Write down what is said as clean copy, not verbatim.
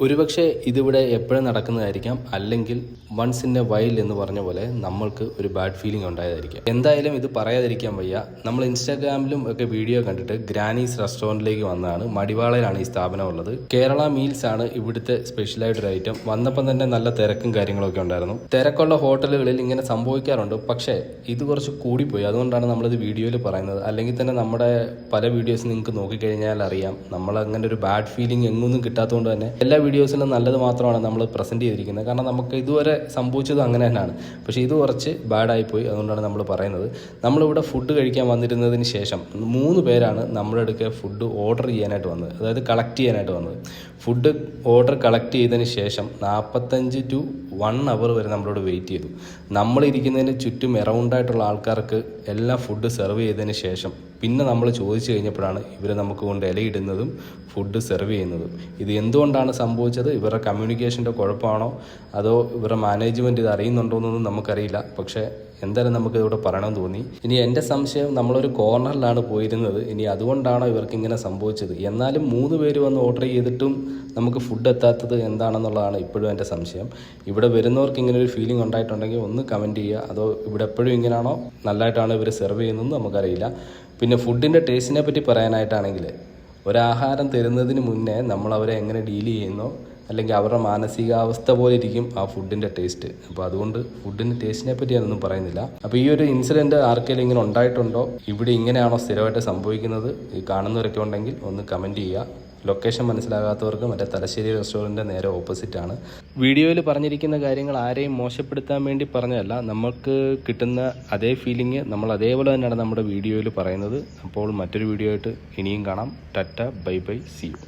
ഒരുപക്ഷെ ഇതിവിടെ എപ്പോഴും നടക്കുന്നതായിരിക്കാം, അല്ലെങ്കിൽ വൺസ് ഇൻ എ വൈൽ എന്ന് പറഞ്ഞ പോലെ നമ്മൾക്ക് ഒരു ബാഡ് ഫീലിംഗ് ഉണ്ടായതായിരിക്കാം. എന്തായാലും ഇത് പറയാതിരിക്കാൻ വയ്യ. നമ്മൾ ഇൻസ്റ്റാഗ്രാമിലും ഒക്കെ വീഡിയോ കണ്ടിട്ട് ഗ്രാനീസ് റെസ്റ്റോറൻറ്റിലേക്ക് വന്നതാണ്. മടിവാളയിലാണ് ഈ സ്ഥാപനം ഉള്ളത്. കേരള മീൽസ് ആണ് ഇവിടുത്തെ സ്പെഷ്യലായിട്ടൊരു ഐറ്റം. വന്നപ്പം തന്നെ നല്ല തിരക്കും കാര്യങ്ങളൊക്കെ ഉണ്ടായിരുന്നു. തിരക്കുള്ള ഹോട്ടലുകളിൽ ഇങ്ങനെ സംഭവിക്കാറുണ്ട്, പക്ഷേ ഇത് കുറച്ച് കൂടിപ്പോയി. അതുകൊണ്ടാണ് നമ്മളിത് വീഡിയോയിൽ പറയുന്നത്. അല്ലെങ്കിൽ തന്നെ നമ്മുടെ പല വീഡിയോസ് നിങ്ങൾക്ക് നോക്കിക്കഴിഞ്ഞാൽ അറിയാം, നമ്മൾ അങ്ങനെ ഒരു ബാഡ് ഫീലിംഗ് എങ്ങൊന്നും കിട്ടാത്തതുകൊണ്ട് തന്നെ എല്ലാ വീഡിയോസിലും നല്ലത് മാത്രമാണ് നമ്മൾ പ്രസൻറ്റ് ചെയ്തിരിക്കുന്നത്. കാരണം നമുക്ക് ഇതുവരെ സംഭവിച്ചത് അങ്ങനെ തന്നെയാണ്. പക്ഷേ ഇത് കുറച്ച് ബാഡായിപ്പോയി. അതുകൊണ്ടാണ് നമ്മൾ പറയുന്നത്. നമ്മളിവിടെ ഫുഡ് കഴിക്കാൻ വന്നിരുന്നതിന് ശേഷം 3 പേരാണ് നമ്മുടെ അടുക്കെ ഫുഡ് ഓർഡർ ചെയ്യാനായിട്ട് വന്നത്, അതായത് കളക്ട് ചെയ്യാനായിട്ട് വന്നത്. ഫുഡ് ഓർഡർ കളക്ട് ചെയ്തതിന് ശേഷം 45 to 1 hour വരെ നമ്മളോട് വെയിറ്റ് ചെയ്തു. നമ്മളിരിക്കുന്നതിന് ചുറ്റും എറൗണ്ടായിട്ടുള്ള ആൾക്കാർക്ക് എല്ലാം ഫുഡ് സെർവ് ചെയ്തതിന് ശേഷം പിന്നെ നമ്മൾ ചോദിച്ചു കഴിഞ്ഞപ്പോഴാണ് ഇവർ നമുക്ക് കൊണ്ട് ഇലയിടുന്നതും ഫുഡ് സെർവ് ചെയ്യുന്നതും. ഇത് എന്തുകൊണ്ടാണ് സംഭവിച്ചത്? ഇവരുടെ കമ്മ്യൂണിക്കേഷൻ്റെ കുഴപ്പമാണോ അതോ ഇവരുടെ മാനേജ്മെൻറ്റ് ഇത് അറിയുന്നുണ്ടോ എന്നൊന്നും നമുക്കറിയില്ല. പക്ഷേ എന്തായാലും നമുക്കിതിവിടെ പറയണമെന്ന് തോന്നി. ഇനി എൻ്റെ സംശയം, നമ്മളൊരു കോർണറിലാണ് പോയിരുന്നത്, ഇനി അതുകൊണ്ടാണോ ഇവർക്ക് ഇങ്ങനെ സംഭവിച്ചത്? എന്നാലും 3 പേര് വന്ന് ഓർഡർ ചെയ്തിട്ടും നമുക്ക് ഫുഡ് എത്താത്തത് എന്താണെന്നുള്ളതാണ് ഇപ്പോഴും എൻ്റെ സംശയം. ഇവിടെ വരുന്നവർക്ക് ഇങ്ങനെ ഒരു ഫീലിംഗ് ഉണ്ടായിട്ടുണ്ടെങ്കിൽ ഒന്ന് കമൻറ്റ് ചെയ്യുക. അതോ ഇവിടെ എപ്പോഴും ഇങ്ങനെയാണോ, നല്ലതായിട്ടാണോ ഇവർ സെർവ് ചെയ്യുന്നതെന്ന് നമുക്കറിയില്ല. പിന്നെ ഫുഡിൻ്റെ ടേസ്റ്റിനെ പറ്റി പറയാനായിട്ടാണെങ്കിൽ, ഒരാഹാരം തരുന്നതിന് മുന്നേ നമ്മൾ അവരെ എങ്ങനെ ഡീൽ ചെയ്യുന്നോ, അല്ലെങ്കിൽ അവരുടെ മാനസികാവസ്ഥ പോലെ ഇരിക്കും ആ ഫുഡിൻ്റെ ടേസ്റ്റ്. അപ്പോൾ അതുകൊണ്ട് ഫുഡിൻ്റെ ടേസ്റ്റിനെ പറ്റി ഞാനൊന്നും പറയുന്നില്ല. അപ്പോൾ ഈ ഒരു ഇൻസിഡൻറ്റ് ആർക്കെങ്കിലും ഇങ്ങനെ ഉണ്ടായിട്ടുണ്ടോ, ഇവിടെ ഇങ്ങനെയാണോ സ്ഥിരമായിട്ട് സംഭവിക്കുന്നത്, ഈ കാണുന്നവരൊക്കെ ഉണ്ടെങ്കിൽ ഒന്ന് കമൻറ്റ് ചെയ്യുക. ലൊക്കേഷൻ മനസ്സിലാകാത്തവർക്ക് മറ്റേ തലശ്ശേരി റെസ്റ്റോറൻറ്റിൻ്റെ നേരെ ഓപ്പോസിറ്റാണ്. വീഡിയോയിൽ പറഞ്ഞിരിക്കുന്ന കാര്യങ്ങൾ ആരെയും മോശപ്പെടുത്താൻ വേണ്ടി പറഞ്ഞതല്ല. നമുക്ക് കിട്ടുന്ന അതേ ഫീലിംഗ് നമ്മൾ അതേപോലെ തന്നെയാണ് നമ്മുടെ വീഡിയോയിൽ പറയുന്നത്. അപ്പോൾ മറ്റൊരു വീഡിയോ ആയിട്ട് ഇനിയും കാണാം. ടാറ്റ, ബൈ ബൈ, സീ യു.